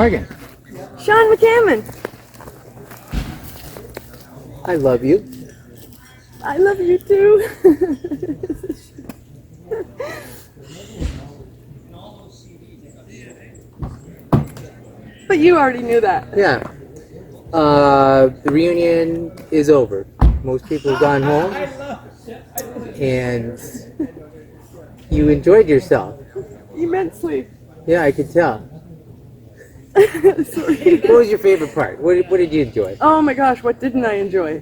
Morgan. Sean McCammon. I love you. I love you too. But you already knew that. Yeah. The reunion is over. Most people have gone home. And you enjoyed yourself. Immensely. Yeah, I could tell. Sorry. What was your favorite part? What did you enjoy? Oh my gosh, what didn't I enjoy?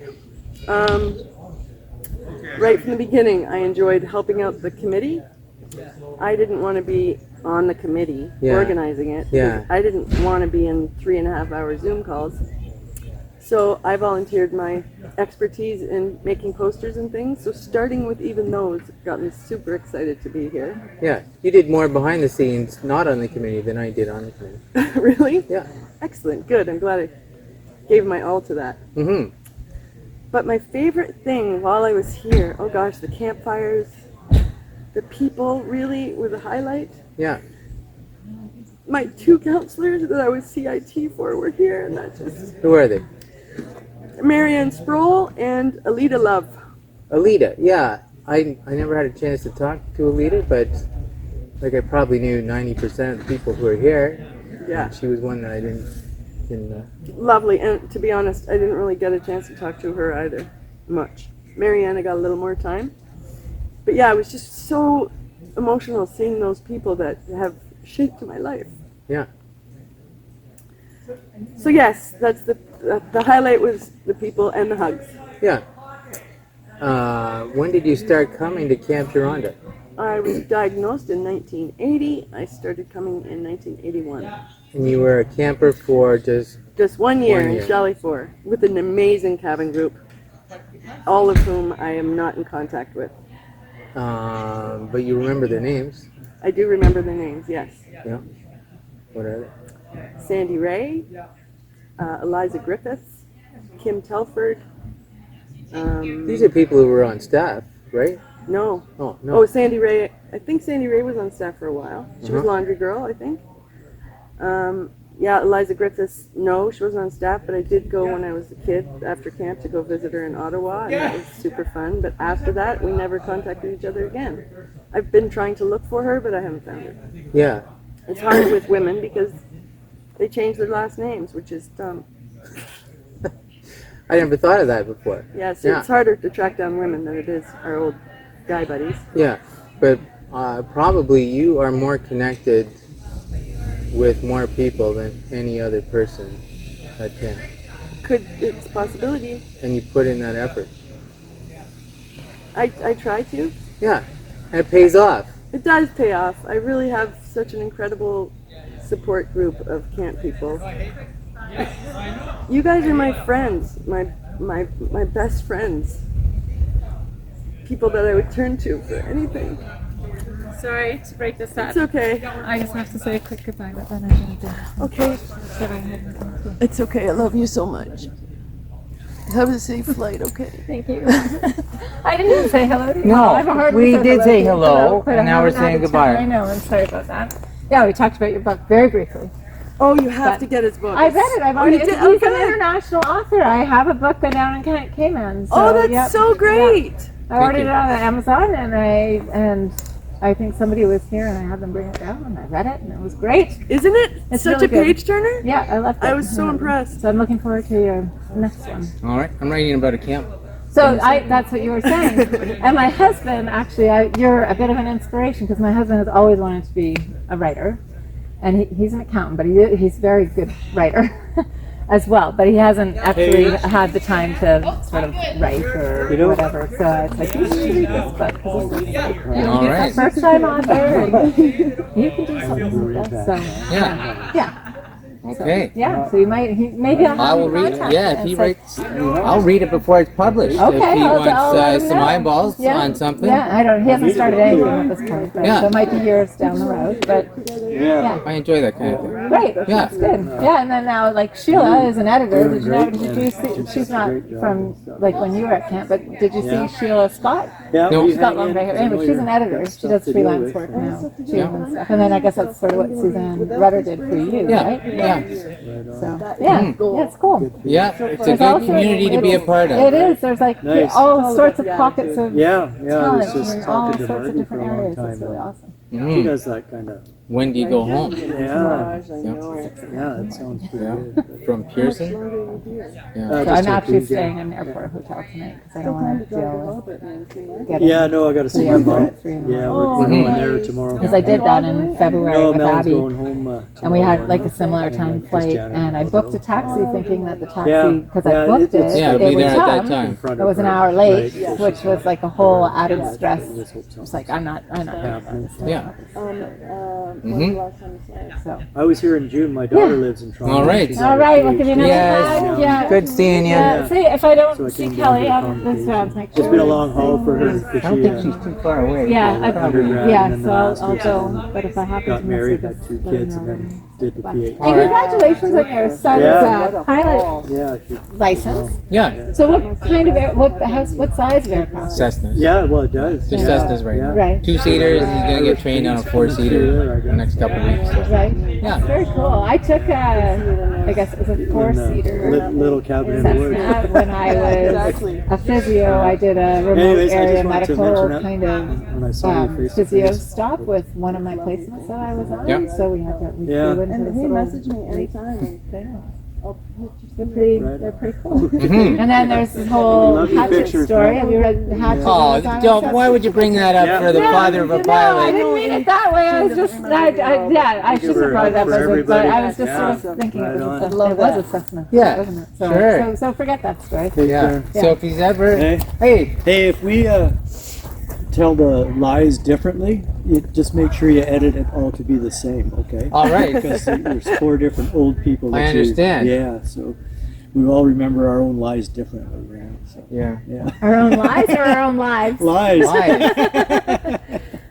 Right from the beginning, I enjoyed helping out the committee. I didn't want to be on the committee organizing it. Yeah. I didn't want to be in 3.5-hour Zoom calls. So I volunteered my expertise in making posters and things. So starting with even those got me super excited to be here. Yeah, you did more behind the scenes, not on the committee, than I did on the committee. Really? Yeah. Excellent. Good. I'm glad I gave my all to that. Mm-hmm. But my favorite thing while I was here, oh gosh, the campfires, the people really were the highlight. Yeah. My 2 counselors that I was CIT for were here, and that just... Who are they? Marianne Sproul and Alita Love. Alita, yeah. I never had a chance to talk to Alita, but like I probably knew 90% of the people who are here. Yeah. And she was one that I didn't Lovely, and to be honest, I didn't really get a chance to talk to her either, much. Marianne, I got a little more time. But yeah, I was just so emotional seeing those people that have shaped my life. Yeah. So yes, that's the highlight was the people and the hugs. Yeah. When did you start coming to Camp Gironda? I was diagnosed in 1980. I started coming in 1981. And you were a camper for just 1 year in Chalet 4 with an amazing cabin group, all of whom I am not in contact with. But you remember their names? I do remember their names, yes. Yeah. What are they? Sandy Ray, Eliza Griffiths, Kim Telford. These are people who were on staff, right? No. Oh, no. Oh, Sandy Ray. I think Sandy Ray was on staff for a while. She was laundry girl, I think. Yeah, Eliza Griffiths, no, she wasn't on staff, but I did go when I was a kid after camp to go visit her in Ottawa, and that was super fun. But after that, we never contacted each other again. I've been trying to look for her, but I haven't found her. Yeah. It's hard with women because they change their last names, which is dumb. I never thought of that before. Yeah, so it's harder to track down women than it is our old guy buddies. Yeah, but probably you are more connected with more people than any other person at camp. It's a possibility. And you put in that effort. I try to. Yeah, and it pays off. It does pay off. I really have such an incredible support group of camp people. You guys are my friends, my best friends. People that I would turn to for anything. Sorry to break this up. It's okay. I just have to say a quick goodbye, but then I'm going to do. Okay. It's okay. I love you so much. Have a safe flight, okay? Thank you. I didn't even say hello to you. No, we did say hello, and now we're saying goodbye. I know, I'm sorry about that. Yeah, we talked about your book very briefly. Oh, you have to get his book. I read it. I've already. He's an Okay. international author. I have a book down in Cayman. So, Oh, that's so great. Yeah. I ordered it on Amazon, and I think somebody was here, and I had them bring it down, and I read it, and it was great. Isn't it It's such really a good. page turner? Yeah, I loved it. I was so impressed. So I'm looking forward to your next one. All right, I'm writing about a camp. So that's what you were saying. And my husband, actually, you're a bit of an inspiration, because my husband has always wanted to be a writer. And he's an accountant, but he's a very good writer as well. But he hasn't actually had the time to sort of write or whatever. So it's like, you should read this book. Cause it's All right. a first-time author, and you can do something like that. So yeah. Okay. So, yeah. So you might, maybe I will read it. Yeah, if he writes, I'll read it before it's published. Okay, if he I'll let wants him some know. eyeballs Yeah. on something. Yeah, he hasn't started anything at this point, but Yeah. so it might be years down the road. But yeah. I enjoy that kind of thing. great. That's Yeah. That's good. Yeah, and then now, like, Sheila is an editor. Did you know? Did you see? She's not from, like, when you were at camp, but did you see Sheila Scott? Yeah, No. She's got long gray hair. Anyway, she's an editor. She does freelance work now. Too, and stuff. And then I guess that's sort of what Suzanne Rudder did for you, Yeah, right? yeah, So, yeah, it's cool. yeah. It's a There's good also- community to be a part of. It is. There's like Nice. all sorts of pockets of Yeah, I talent was just in all talking to sorts of Marty for different a long areas. time. It's really awesome. She Mhm. does that kind of. When do you go home? Yeah, yeah, that sounds pretty Yeah. good. From Pearson? Yeah. So Just I'm a actually big, staying in an airport hotel tonight because I don't want to deal with getting Yeah, no, I got to see the my airport mom. at 3 in the Yeah, morning. we're Mhm. going there tomorrow. Because I did that in February No, with Mel's Abby, going home. and we had tomorrow like a morning. similar And time then flight, Christiana and I will booked go. a taxi thinking that the Yeah, taxi, because I yeah, booked it, it's- Yeah, it'll it be would there at that come. time. In front It of was an her. hour late, Right. which was like a whole added stress. Let's hope so. It's like I'm not doing Happening. that. Yeah. When Mhm. last time you saw it? So. I was here in June. My daughter Yeah. lives in Toronto. All right. She's All out right, of we'll give you PhD. another Yes. time. Yeah. Good seeing you. Yeah. See, if I don't So I see came down Kelly here on from this PhD. round, make It's sure. been a long haul for her. I don't think she's too far away. Yeah, undergrad yeah. and then So the I'll masters, go. and But if I happen got to miss married, it, had just 2 let me kids, know. and then did the But- PhD. And congratulations on your son's Yeah. pilot Yeah, license. Yeah. So what kind of what size of aircraft? Cessnas. yeah, well, it does. Just yeah. Cessnas right now. Right. 2-seaters, and he's gonna get trained on a 4-seater the next couple of weeks. So. Right. Yeah. Very cool. I took I guess it was a In the 4-seater little cabin in the woods. Cessna when I was a physio. I did a remote Anyways, I area just wanted to medical mention that kind when I of saw you face to physio face. stop with one of my placements that I was on. Yeah. So we had to Yeah. flew into And this he little messaged me anytime. thing. I'll They're pretty cool. Mhm. And then there's this whole Love your Hatchet pictures, story. man. Have you read the Hatchet? Oh, don't, why would you bring that up Yeah. for the father of a No, I pilot? didn't mean it that way. I was just, I shouldn't have brought it up, for but everybody. I was just Yeah. sort of thinking Right it was on. a Cessna. It was a Cessna. Yeah, Wasn't it? So, sure. so forget that story. Take Yeah. care. So if he's ever, Hey. hey, Hey, if we tell the lies differently, you just make sure you edit it all to be the same, okay? all right. Because there's 4 different old people. I that understand. Yeah, so we all remember our own lies differently. Yeah. So, Yeah. yeah. Our own lives or our own lives? Lies.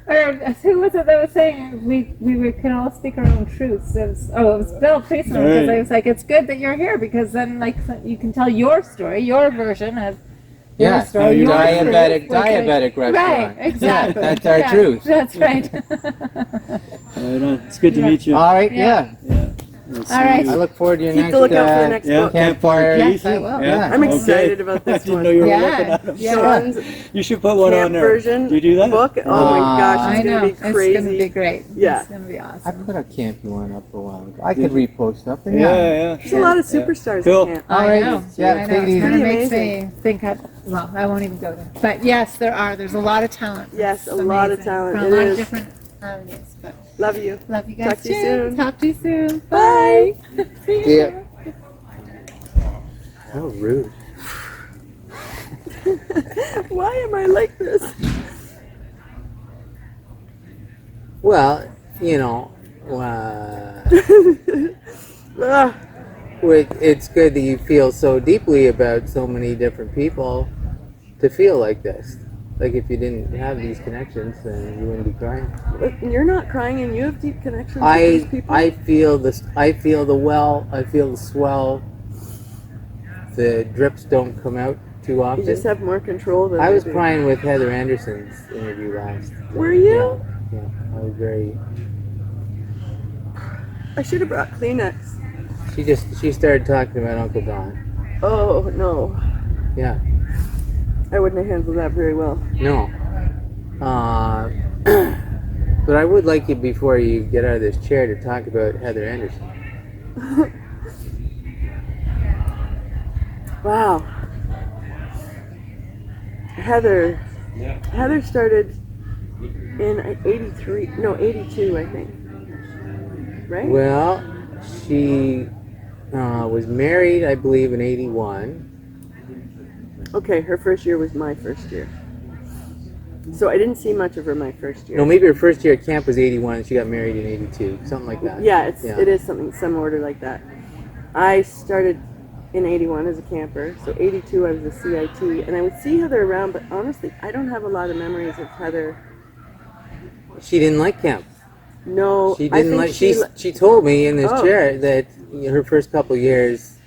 Or who was it that was saying we can all speak our own truths? It was Bill Priestman, because I was like, it's good that you're here because then like you can tell your story, your version of your Yeah. story. Your Diabetic truth. restaurant. Right, exactly. Yeah, that's our Yeah, truth. That's right. Right on. It's good to meet you. All right. Yeah. Yeah. We'll see All right. I look forward to your Keep next. the lookout for the next Yeah, book. Campfire. Yes, I will. Yeah. I'm Okay. excited about I this didn't one. know you were Yeah. looking at them. Yeah. Sean's You should put one on camp there. version Do you do that? book. Oh my gosh, I it's know. gonna be It's going to crazy. be great. Yeah. It's going to be I awesome. put a campy one up a while ago. I could repost something. Yeah, yeah. There's a lot of superstars Cool. in camp. All right. I know. Yeah, I know. take it It kind of easy. makes Amazing. me think well, I won't even go there. But yes, there's a lot of talent. Yes, It's a lot of amazing. talent. From a It lot is. of different avenues. But Love you. love you guys Talk to you too. soon. Talk to you soon. Bye. See you. See ya. How rude. Why am I like this? Well, you know, Ugh. it's good that you feel so deeply about so many different people to feel like this. Like if you didn't have these connections, then you wouldn't be crying. But you're not crying, and you have deep connections with these people. I feel this. I feel the well. I feel the swell. The drips don't come out too You often. just have more control than I was do. crying with Heather Anderson's interview last. Were you? Yeah, I was very. I should have brought Kleenex. She started talking about Uncle Don. Oh no, Yeah. I wouldn't have handled that very well. No. But I would like you, before you get out of this chair, to talk about Heather Anderson. Wow. Heather started in 82, I think. Right? Well, she was married, I believe, in 81. Okay, her first year was my first year. So I didn't see much of her my first year. No, maybe her first year at camp was 81 and she got married in 82. Something like that. Yeah, it is some order like that. I started in 81 as a camper, so 82 I was a CIT, and I would see Heather around, but honestly, I don't have a lot of memories of Heather. She didn't like camp. No, She I didn't think like. She told me in this Oh. chair that her first couple years,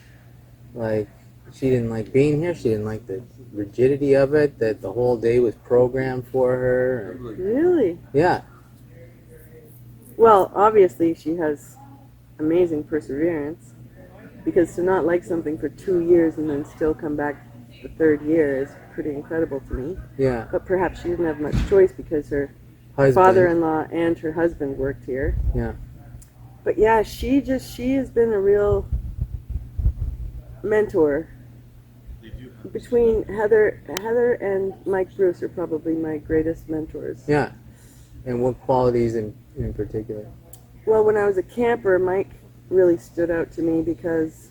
like she didn't like being here. She didn't like the rigidity of it. That the whole day was programmed for her. Really? Yeah, Well, obviously she has amazing perseverance, because to not like something for 2 years and then still come back the third year is pretty incredible to me. yeah. But perhaps she didn't have much choice because her Husband. father-in-law and her husband worked here. Yeah. But yeah, she has been a real mentor. Between Heather and Mike Bruce are probably my greatest mentors. Yeah. And what qualities in particular? Well, when I was a camper, Mike really stood out to me because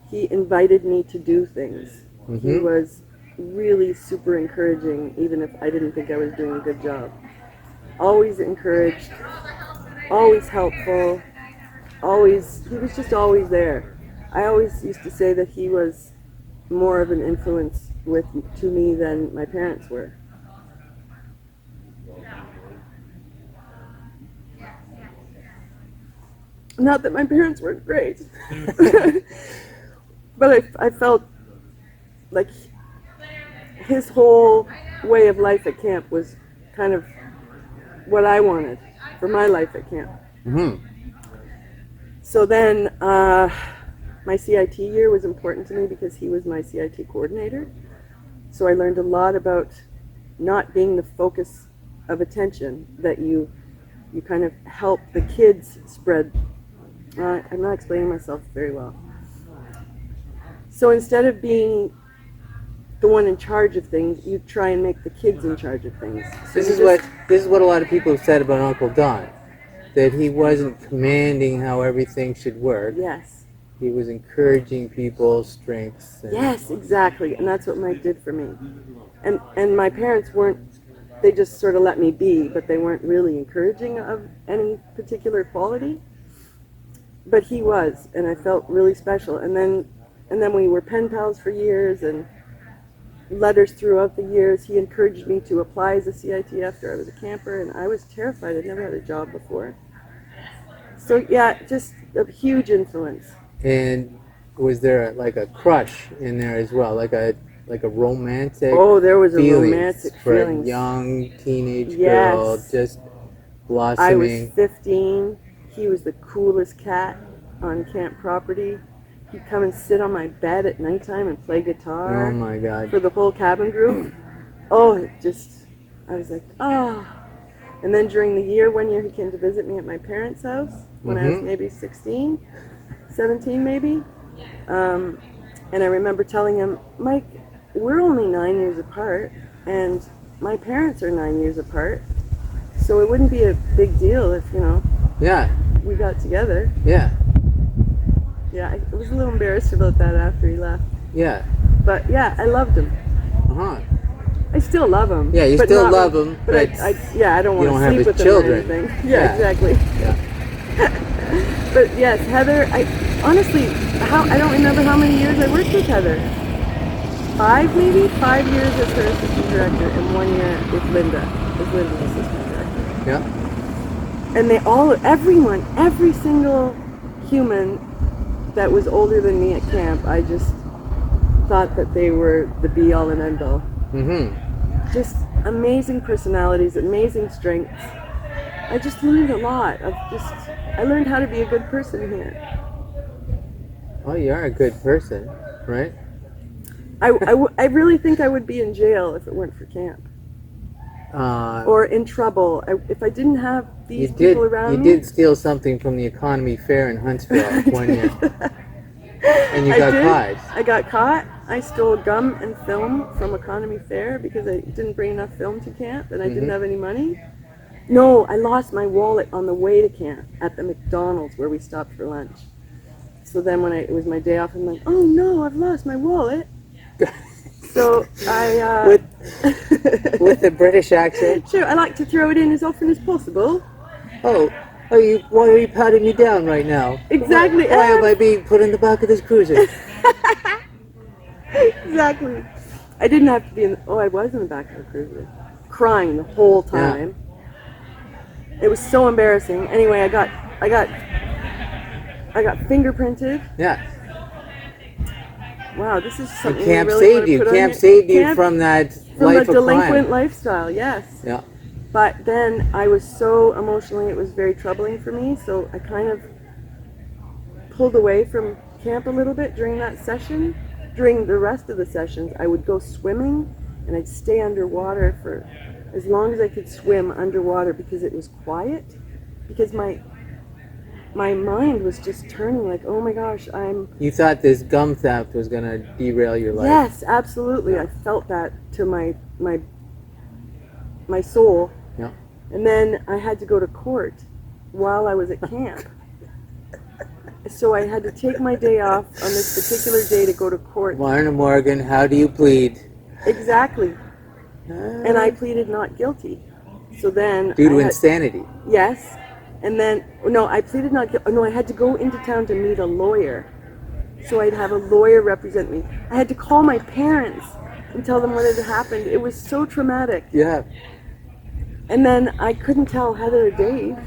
he invited me to do things. He Mm-hmm. was really super encouraging, even if I didn't think I was doing a good job. Always encouraged, always helpful, he was just always there. I always used to say that he was more of an influence to me than my parents were. Not that my parents weren't great, but I felt like his whole way of life at camp was kind of what I wanted for my life at camp. Mm-hmm. So then my CIT year was important to me because he was my CIT coordinator. So I learned a lot about not being the focus of attention, that you kind of help the kids spread. I'm not explaining myself very well. So instead of being the one in charge of things, you try and make the kids in charge of things. So This is what a lot of people have said about Uncle Don, that he wasn't commanding how everything should work. Yes. He was encouraging people's strengths. And Yes, exactly. And that's what Mike did for me. And my parents weren't, they just sort of let me be, but they weren't really encouraging of any particular quality. But he was, and I felt really special. And then we were pen pals for years, and letters throughout the years. He encouraged me to apply as a CIT after I was a camper, and I was terrified. I'd never had a job before. So yeah, just a huge influence. And was there like a crush in there as well, like a romantic? Oh, there was a feelings romantic for feelings. a young teenage Yes. girl just blossoming. I was 15. He was the coolest cat on camp property. He'd come and sit on my bed at nighttime and play guitar Oh my God! for the whole cabin group. Oh, I was like, oh. And then during the year, one year he came to visit me at my parents' house when I was maybe 16, 17 maybe. And I remember telling him, Mike, we're only 9 years apart, and my parents are 9 years apart, so it wouldn't be a big deal if, Yeah, we got together. yeah, Yeah, I was a little embarrassed about that after he left. yeah. But yeah, I loved him. Uh-huh. I still love him. Yeah, you but still not love with- him, But I don't you want don't to have sleep his with children. him or anything. Yeah. Yeah, exactly. Yeah. But yes, Heather, honestly, I don't remember how many years I worked with Heather. 5 maybe? 5 years as her assistant director and 1 year with Linda, as Linda's assistant director. Yeah. And every single human that was older than me at camp, I just thought that they were the be all and end all. Mm-hmm. Just amazing personalities, amazing strengths. I just learned a lot. I learned how to be a good person here. Oh, you are a good person, right? I really think I would be in jail if it weren't for camp. Or in trouble. If I didn't have these people around me. You did steal something from the Economy Fair in Huntsville one year. And you got caught. I got caught. I stole gum and film from Economy Fair because I didn't bring enough film to camp and I didn't have any money. No, I lost my wallet on the way to camp at the McDonald's where we stopped for lunch. So then when it was my day off, I'm like, oh no, I've lost my wallet. So I... With the British accent? Sure, I like to throw it in as often as possible. Why are you patting me down right now? Exactly. Why am I being put in the back of this cruiser? Exactly. I didn't have to be I was in the back of the cruiser, crying the whole time. It was so embarrassing. Anyway, I got fingerprinted. Yeah. Wow, this is something Camp you really saved want to you. put on Camp your- saved you Camp- from that from life the of delinquent crime. lifestyle. Yes. Yeah. But then I was so emotionally, it was very troubling for me. So I kind of pulled away from camp a little bit during that session. During the rest of the sessions, I would go swimming and I'd stay underwater for as long as I could swim underwater because it was quiet. Because my mind was just turning like, oh my gosh, You thought this gum theft was going to derail your life. Yes, absolutely. I felt that to my soul. Yeah. And then I had to go to court while I was at camp. So I had to take my day off on this particular day to go to court. Marna Morgan, how do you plead? Exactly. And I pleaded not guilty. So then Due to insanity. Yes. And then, no, I pleaded not guilty. No, I had to go into town to meet a lawyer. So I'd have a lawyer represent me. I had to call my parents and tell them what had happened. It was so traumatic. Yeah. And then I couldn't tell Heather or Dave.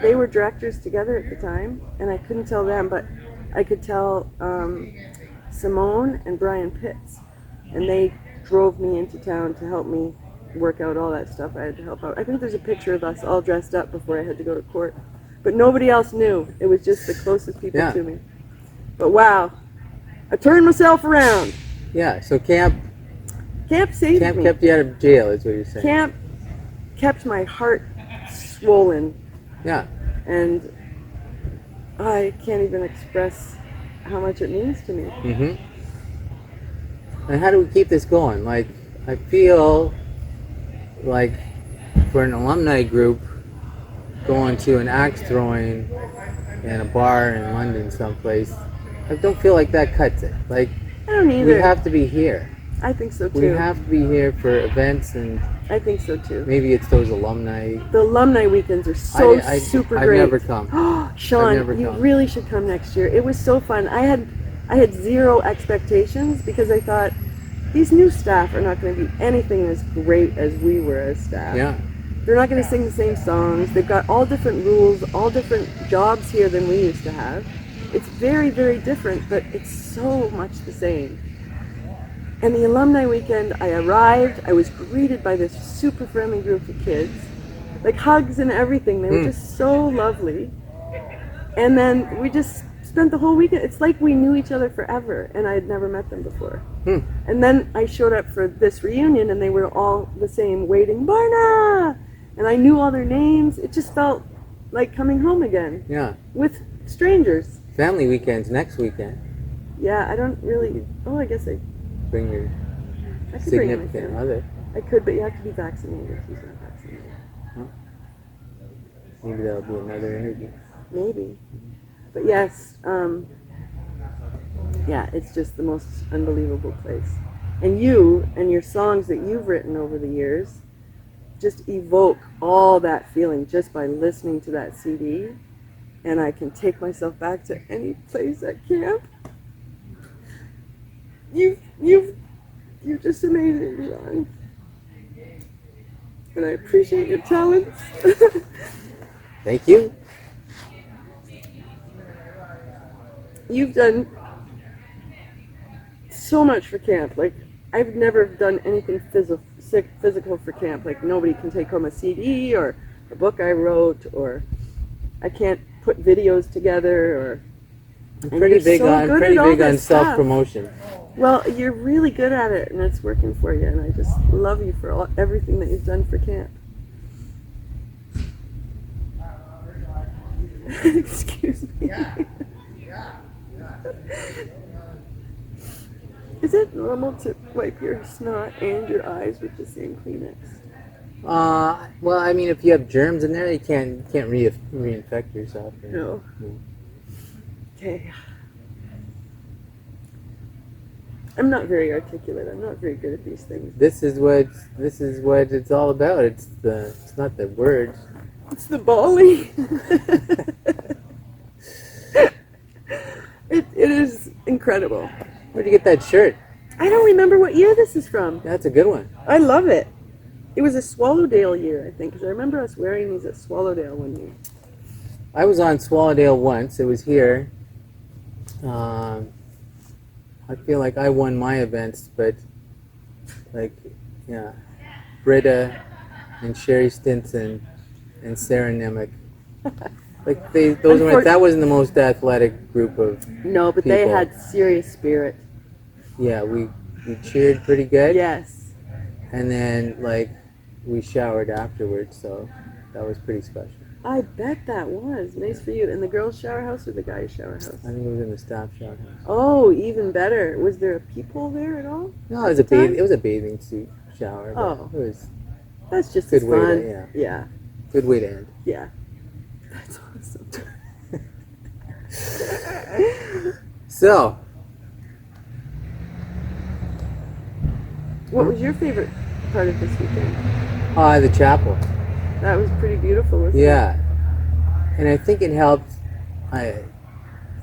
They were directors together at the time, and I couldn't tell them, but I could tell Simone and Brian Pitts. And they drove me into town to help me work out all that stuff I had to help out. I think there's a picture of us all dressed up before I had to go to court. But nobody else knew. It was just the closest people to me. But wow, I turned myself around. Yeah, so camp saved me. kept you out of jail, is what you're saying. Camp kept my heart swollen. Yeah. And I can't even express how much it means to me. Mm-hmm. And how do we keep this going? Like, I feel like for an alumni group going to an axe throwing in a bar in London someplace, I don't feel like that cuts it. Like, I don't either. we have to be here. I think so too. We have to be here for events, and I think so too. maybe it's those alumni. The alumni weekends are so super I've great. never come. Sean, I've never you come. really should come next year. It was so fun. I had zero expectations because I thought these new staff are not going to be anything as great as we were as staff. Yeah. They're not going to sing the same songs. They've got all different rules, all different jobs here than we used to have. It's very, very different, but it's so much the same. And the alumni weekend, I arrived, I was greeted by this super friendly group of kids, like hugs and everything. They were just so lovely. And then we just spent the whole weekend. It's like we knew each other forever, and I had never met them before. And then I showed up for this reunion, and they were all the same, waiting, Marna! And I knew all their names. It just felt like coming home again. Yeah. With strangers. Family weekends next weekend. Yeah, I don't really. Oh, I guess I Bring your could bring my significant family. other. I could, but you have to be vaccinated. He's not vaccinated. Maybe that'll be another interview. Maybe. But yes, yeah, it's just the most unbelievable place. And you and your songs that you've written over the years just evoke all that feeling just by listening to that CD. And I can take myself back to any place at camp. You're just amazing, John. And I appreciate your talents. Thank you. You've done so much for camp. Like, I've never done anything physical for camp. Like, nobody can take home a CD or a book I wrote, or I can't put videos together, or I'm pretty big on stuff. self-promotion. Well, you're really good at it, and it's working for you, and I just love you for everything that you've done for camp. Excuse me. Is it normal to wipe your snot and your eyes with the same Kleenex? Well, I mean, if you have germs in there, you can't reinfect yourself. No. Okay. I'm not very articulate. I'm not very good at these things. This is what it's all about. It's not the words. It's the bawling. It is incredible. Where'd you get that shirt? I don't remember what year this is from. That's a good one. I love it. It was a Swallowdale year, I think, because I remember us wearing these at Swallowdale one year. I was on Swallowdale once. It was here. I feel like I won my events, but like, yeah, Britta and Sherry Stinson and Sarah Nemec. Like that wasn't the most athletic group of No, but people. they had serious spirit. Yeah, we cheered pretty good. Yes. And then like we showered afterwards, so that was pretty special. I bet that was. Nice for you. In the girls' shower house or the guys' shower house? I think it was in the staff shower house. Oh, even better. Was there a peephole there at all? No, it was a bathing suit shower. Oh. It was That's just good as way fun. to, Yeah. good way to end. Yeah. That's awesome. So, What was your favorite part of this weekend? the chapel. That was pretty beautiful, wasn't it? Yeah, and I think it helped. I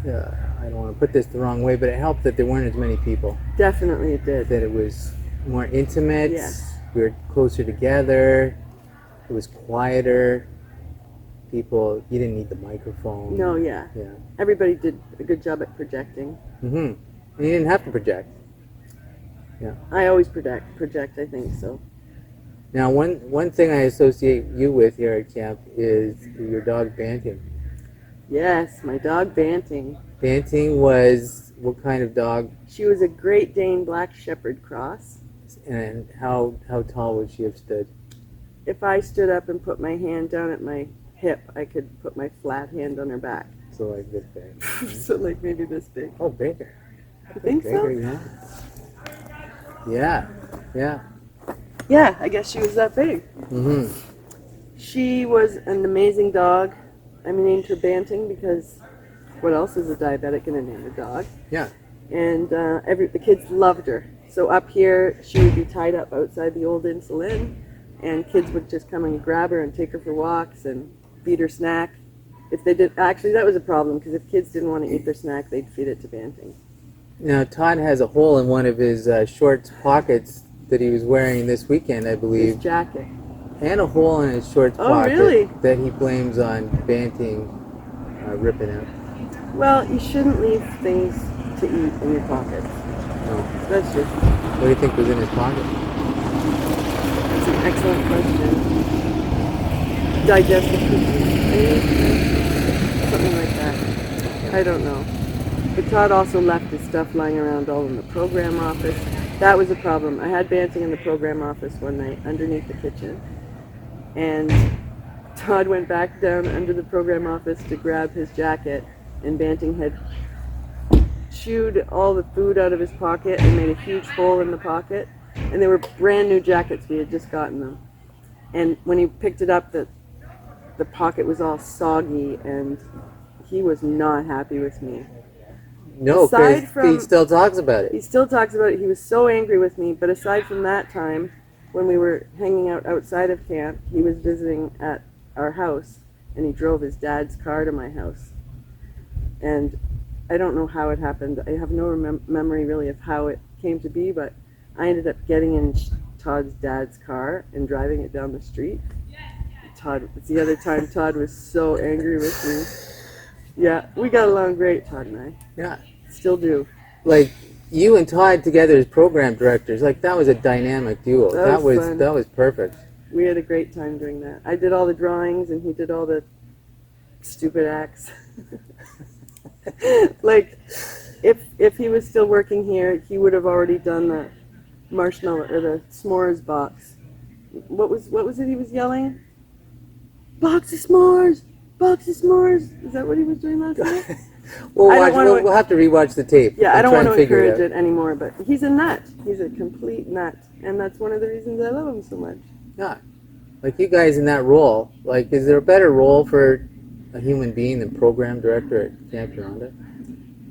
don't want to put this the wrong way, but it helped that there weren't as many people. Definitely it did. That it was more intimate. Yes. We were closer together. It was quieter. People, you didn't need the microphone. No, yeah. Yeah. Everybody did a good job at projecting. Mm-hmm. And you didn't have to project. I always project, I think, so. Now, one thing I associate you with here at camp is your dog Banting. Yes, my dog Banting. Banting was what kind of dog, She was a Great Dane Black Shepherd cross. and how tall would she have stood? If I stood up and put my hand down at my hip, I could put my flat hand on her back. So like this big. So like maybe this big. Oh, bigger. You think Bigger, so? yeah. Yeah, yeah. Yeah, I guess she was that big. Mm-hmm. She was an amazing dog. I named her Banting because what else is a diabetic going to name a dog? Yeah. And the kids loved her. So up here, she would be tied up outside the old insulin, and kids would just come and grab her and take her for walks and feed her snack. If they did, actually, that was a problem because if kids didn't want to eat their snack, they'd feed it to Banting. Now, Todd has a hole in one of his shorts pockets that he was wearing this weekend, I His believe, jacket. and a hole in his shorts Oh, pocket really? that he blames on Banting ripping out. Well, you shouldn't leave things to eat in your pockets. No. That's just What do you think was in his pocket? that's an excellent question. Digestive cookies, something like that. I don't know. But Todd also left his stuff lying around all in the program office. That was a problem. I had Banting in the program office one night underneath the kitchen. And Todd went back down under the program office to grab his jacket, and Banting had chewed all the food out of his pocket and made a huge hole in the pocket. And they were brand new jackets. We had just gotten them. And when he picked it up, the pocket was all soggy, and he was not happy with me. No, Aside because from- he still talks about He it. still talks about it. He was so angry with me. But aside from that time, when we were hanging out outside of camp, he was visiting at our house, and he drove his dad's car to my house. And I don't know how it happened. I have no memory really of how it came to be, but I ended up getting in Todd's dad's car and driving it down the street. It's the other time Todd was so angry with me. Yeah, we got along great, Todd and I. Yeah. Still do. Like, you and Todd together as program directors, like, that was a dynamic duo. That was fun. That was perfect. We had a great time doing that. I did all the drawings and he did all the stupid acts. Like, if he was still working here, he would have already done the marshmallow or the s'mores box. What was it he was yelling? Box of s'mores! Box of s'mores! Is that what he was doing last night? We'll I don't wanna- we'll have to rewatch the tape. Yeah, I and don't try want and to figure encourage out. it anymore, but he's a nut. He's a complete nut. And that's one of the reasons I love him so much. Yeah. Like, you guys in that role, like, is there a better role for a human being than program director at Camp Geronda?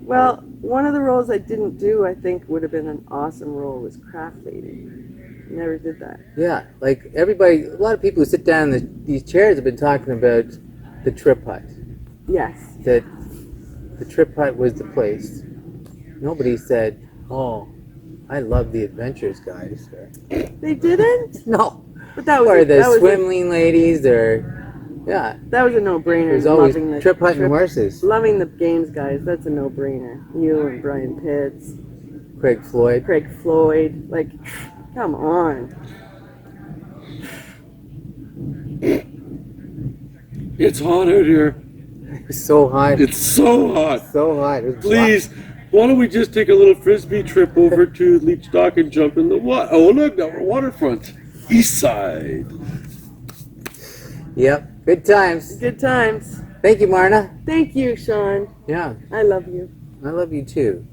Well, one of the roles I didn't do, I think, would have been an awesome role was craft lady. Never did that. Yeah, like, everybody, a lot of people who sit down in these chairs have been talking about the trip hut. Yes. That the trip hut was the place. Nobody said, oh, I love the adventures, guys. They didn't? No. But that was Or the that was swim lane ladies, yeah. that was a no-brainer. There's always Loving the trip hunting horses. Loving the games guys. That's a no-brainer. You and Brian Pitts, Craig Floyd. Craig Floyd. Like, come on. It's hot out here. It was so hot. It's so hot. So hot. It was Please, why don't we just take a little frisbee trip over to Leech Dock and jump in the water? Oh, look, now we're waterfront. East side. Yep. Good times. Good times. Thank you, Marna. Thank you, Sean. Yeah. I love you. I love you too.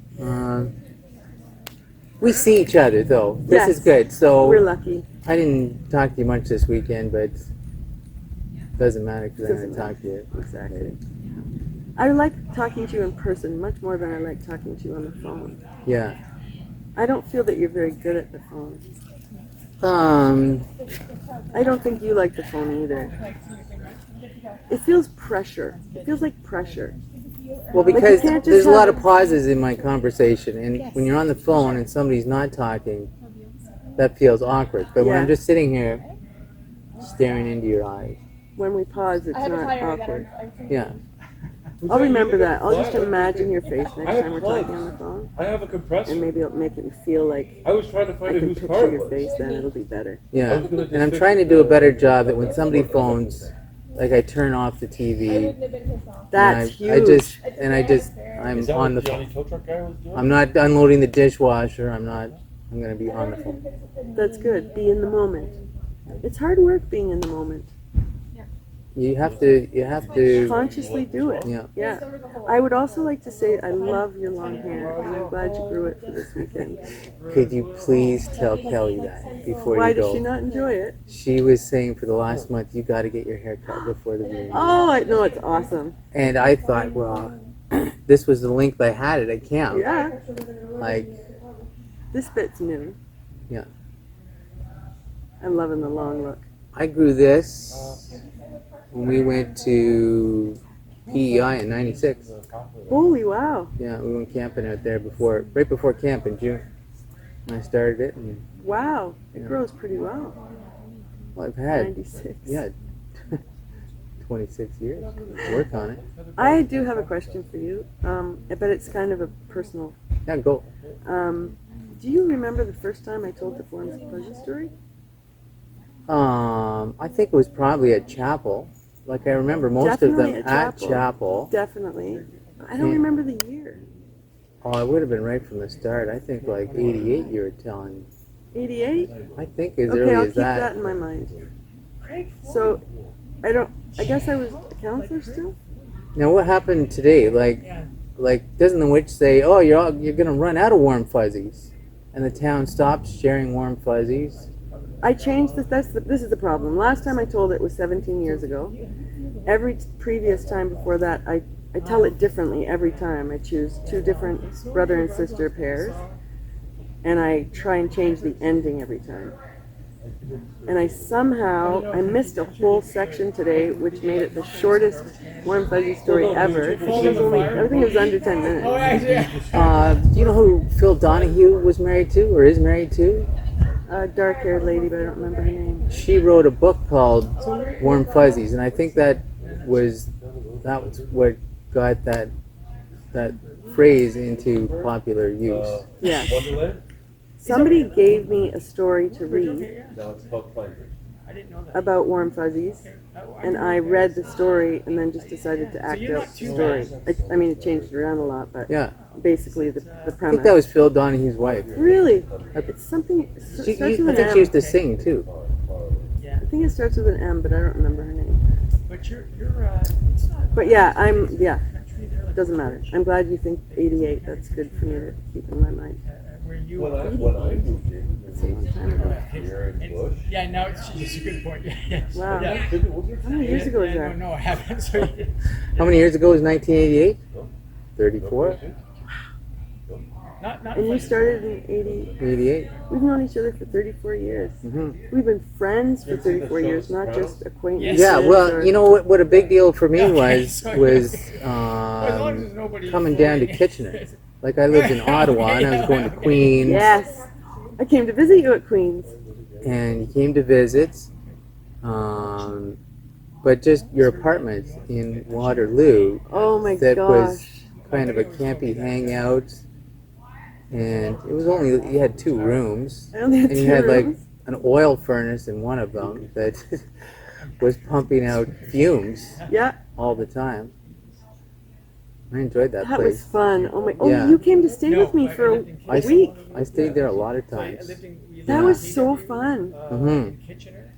We see each other though. This Yes. is good. So We're lucky. I didn't talk to you much this weekend, but doesn't matter because I Doesn't haven't talked to you. Exactly. I like talking to you in person much more than I like talking to you on the phone. Yeah. I don't feel that you're very good at the phone. I don't think you like the phone either. It feels pressure. It feels like pressure. Well, you because can't just there's a have lot it- of pauses in my conversation, and when you're on the phone and somebody's not talking, that feels awkward. But when Yeah. I'm just sitting here, staring into your eyes, When we pause, it's not awkward. yeah. I'll remember that. I'll just imagine your face I next have time we're plugs. talking on the phone, I have a compressor. and maybe it'll make it feel like I was trying to I find out can whose car picture it your was. face. Then it'll be better. Yeah, I was gonna just and I'm fix trying to the- do a better job that when somebody phones, like I turn off the TV. That's huge. I'm Is that on the what Johnny phone. Tow Truck guy was doing? I'm not unloading the dishwasher. I'm gonna be on the phone. That's good. Be in the moment. It's hard work being in the moment. You have to. Consciously do it. Yeah. Yeah. I would also like to say I love your long hair, and I'm glad you grew it for this weekend. Could you please tell Kelly that before Why you does go? she not enjoy it? She was saying for the last month, you got to get your hair cut before the meeting. Oh, I know, it's awesome. And I thought, well, this was the length I had it at camp. Yeah. Like, This bit's new. Yeah. I'm loving the long look. I grew this when we went to PEI in '96. Holy wow. Yeah, we went camping out there right before camp in June. And I started it, and Wow. It Yeah. grows pretty well. well, I've had 96. 26 years to work on it. I do have a question for you, but it's kind of a personal. Yeah, go. Do you remember the first time I told the Forms Pleasure story? I think it was probably at chapel. Like I remember most Definitely of them at at chapel. chapel. Definitely. I don't Yeah. remember the year. Oh, it would have been right from the start. I think like '88. You were telling. 88? I think as Okay, early I'll as keep that. that in my mind. So, I guess I was a counselor still? Now, what happened today? Like doesn't the witch say, "Oh, you're gonna run out of warm fuzzies," and the town stops sharing warm fuzzies? I changed this. This is the problem. Last time I told it was 17 years ago. Every previous time before that, I tell it differently every time. I choose two different brother and sister pairs, and I try and change the ending every time. And I missed a whole section today, which made it the shortest warm fuzzy story ever. It was I think it was under 10 minutes. Do you know who Phil Donahue was married to or is married to? A dark-haired lady, but I don't remember her name. She wrote a book called Warm Fuzzies, and I think that was what got that phrase into popular use. Yes. Wonderland? Somebody gave me a story to read No, it's called Pleasure. about warm fuzzies, and I read the story and then just decided to act out the story. I mean, it changed around a lot, but Yeah, basically the I think premise. that was Phil Donahue's wife. Really? It's something. It She, starts I with an think M. she used to sing too. I think it starts with an M, but I don't remember her name. But you're it's not But yeah, it doesn't matter. I'm glad you think 88. That's good for me to keep in my mind. where you When I moved in, That's a long time ago. here in Bush. Yeah, no, it's a good point. Yeah. Wow. Yeah. How many years ago was Yeah, that? no, I haven't. So, How many years ago was 1988? 34? not And you funny. started in 80. 88? We've known each other for 34 years. hmm We've been friends for 34 years, not just acquaintances. Yeah, well, or- you know what a big deal for me Okay, was so- was As long as there's nobody coming down to following. Kitchener. Like I lived in Ottawa and I was going to Queens, Yes. I came to visit you at Queens. and he came to visit, But just your apartment in Waterloo Oh my that was gosh. kind of a campy hangout, and it was only you had 2 rooms, I only had and you 2 had like rooms. an oil furnace in one of them that was pumping out fumes Yeah, all the time. I enjoyed that that place. was fun. Oh my! Oh, Yeah. you came to stay No, with me I for lived in a I, week. I stayed there a lot of So I times. lived in, we lived That in was Peterborough, so fun. in Kitchener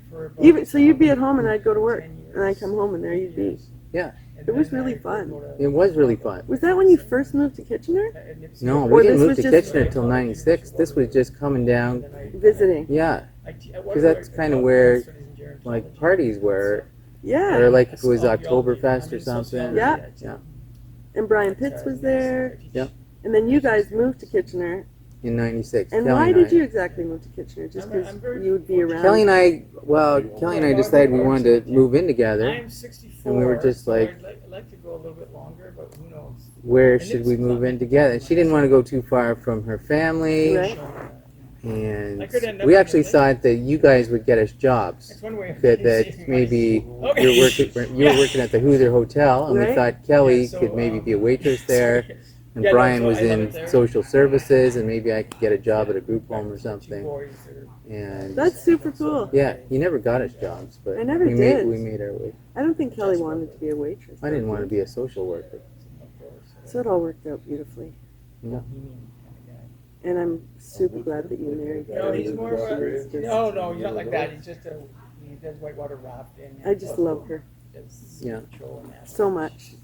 for about Even so, you'd be at home and I'd go to work, 10 years. and I'd come home and there you'd be. Yeah. And It was then really I fun. go to- It was really fun. Was that when you first moved to Kitchener? at Nipsey. No, Or we didn't this move was to just- Kitchener until '96. This was just coming down. Visiting. Yeah, Because that's kinda where, like parties were, Yeah. or like if it was Oktoberfest or something. Yeah. Yeah. And Brian Pitts was there. Yep. And then you guys moved to Kitchener. In '96. And Kelly why and did I. you exactly move to Kitchener? Just because you would be around? Kelly and I decided we wanted to move in together. I'm 64. And we were just so like- I'd like to go a little bit longer, but who knows? Where should we move in together? And she didn't want to go too far from her family. Right. And I could end up we in actually the- thought that you guys would get us jobs. It's one way of That saving maybe money. Okay. you were working at the Hoosier Hotel, and we Right. thought Kelly Yeah, so, could maybe be a waitress there, and Yeah, no, Brian so was I love in it there. social services, and maybe I could get a job at a group home or Two something. boys are- And That's super cool. yeah, he never got us jobs, but I never we did. we made our way. I don't think Kelly wanted to be a waitress. I didn't want to be a social worker. So it all worked out beautifully. Yeah. And I'm super glad that you married No, Kelly. he's more of It's a. just- No, he's not like that. He's just he does whitewater rafting. I just love her Does Yeah. patrol and that. so much.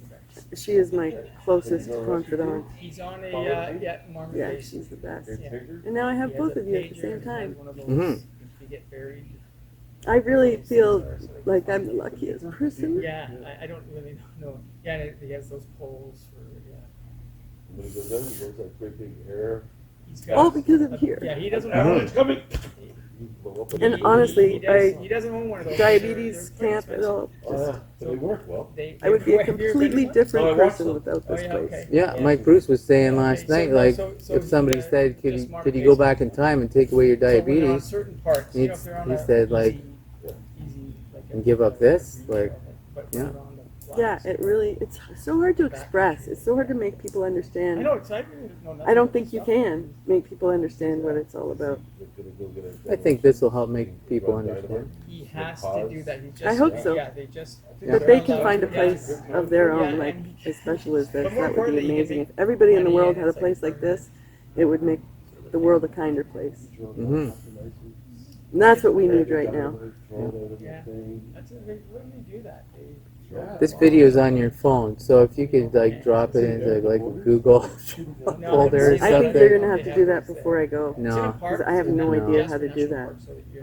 She is my closest confidant. He's on a Marna Yeah, Morgan. she's the best. Yeah. And now I have He both has a of you at the pager same and time. has one of those Mhm. if you get buried. I really feel like I'm the luckiest person. Yeah, I don't really know. Yeah, and he has those poles for When he goes out, he goes that great big air. He's got. All because of here. Yeah, he doesn't. Oh, it's coming. He, And honestly, he doesn't own one of those. Diabetes They're camp quite at all. But they work well. I would be a Have you ever been to completely one? different Oh, I watched person them. without this Oh, yeah, place. okay. Yeah, Mike Bruce was saying last Okay, so night, no, like, so, if somebody said, just could Marna you go Morgan. back in time and take away your So when they're on diabetes certain parts, you know, if He's- they're on he a said, like, easy, like and give up this? Like, but yeah. they're on the Yeah, blocks. it really, it's so hard to express. It's so hard to make people I understand. know it's I really know nothing I don't about think you stuff. can make people understand what it's all about. I think this will help make people understand. He has to do that. He just, I hope so. Yeah, they just. But they can find a place of their Yeah, own, like and- as special as this. But more That would be importantly, you amazing. make If everybody in the money world and had a it's like- place like this, it would make the world a kinder place. Hmm. And that's what we need right now. Yeah. That's a, they really do that. They, This video is on your phone, so if you could like drop it into like a Google folder or I think you're something. gonna have to do that before I go. No, Because I have no No. idea how to do that.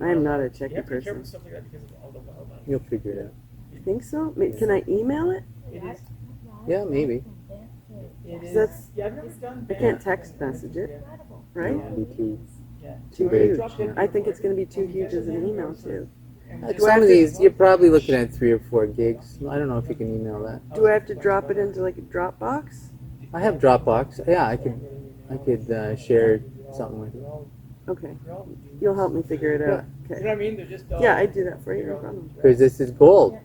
I am not a techie You have to be careful person. with stuff like that because of all the wildlife. you'll figure it out. You think so? Can I email it? It is. Yeah, maybe. It is. That's- Yeah, I've never done. I can't text message it, right? Me too. Yeah. Too Big. huge. I think it's gonna be too huge as an email too. Like Do I have some of to- these, you're probably looking at 3 or 4 gigs. I don't know if you can email that. Do I have to drop it into like a Dropbox? I have Dropbox. Yeah, I could share something with you. Okay. You'll help me figure it out. You know Okay. what I mean? They're just. Yeah, I'd do that for you, no problem. Because this is gold.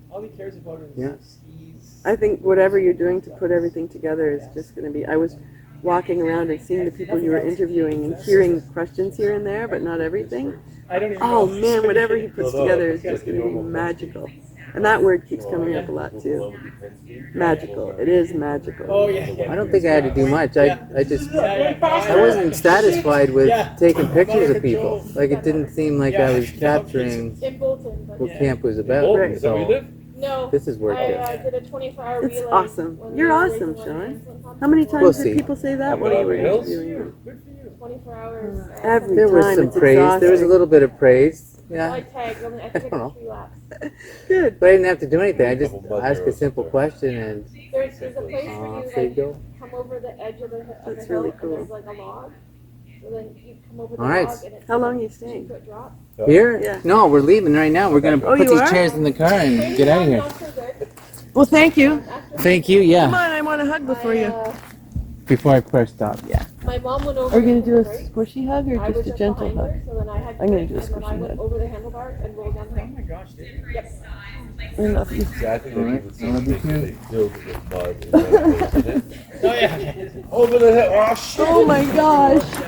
All he cares about is Yeah. skis. I think whatever you're doing to put everything together is just gonna be, I was walking around and seeing the people you were interviewing and hearing questions here and there, but not everything. I don't even Oh know. man, whatever he puts together is just gonna be magical. And that word keeps coming up a lot too. Magical. It is magical. Oh yeah. I don't think I had to do much. I just Yeah. I wasn't satisfied with Yeah. taking pictures of people. Like it didn't seem like I was capturing In Bolton, but what Yeah. camp was about. Oh, Right. is that where you So live? no. this is worth I it. did a 24-hour It's relay. awesome. when You're we were awesome, raising Sean. money for Income How many Support. times We'll did see. people say that while you were Hills? interviewing? Good for you. 24 hours. Every There was time, some it's praise. There was a exhausting. little bit of praise. I Yeah. tagged only, I think I I don't know. did 3 laps. Good. But I didn't have to do anything. I just asked a simple question and There's a place where you there you like go. come over the edge of the That's hill really and cool. there's like a log. So then you come over the All right. log and it's How long are you a staying? 2-foot drop. Here? Yeah. No, we're leaving right now. We're gonna Oh, put you these are? chairs in the car and get out of here. Not so good. Well, thank you. After Thank you. Come Yeah. on, I want a hug before you. Before I press stop. Yeah. my my mom went over. Are you gonna the do a handlebars. squishy hug or I just was a just gentle behind hug? her, so then I had to I'm gonna turn, do a and then I squishy went hug. over the handlebars and rolled down the Oh hill. my gosh, dude. Yep. I love you. Yeah, I think they Alright, give it I love you something too. they filled it with mud. And then they hit it. Oh yeah. Over the head. Oh, shit. Oh my gosh.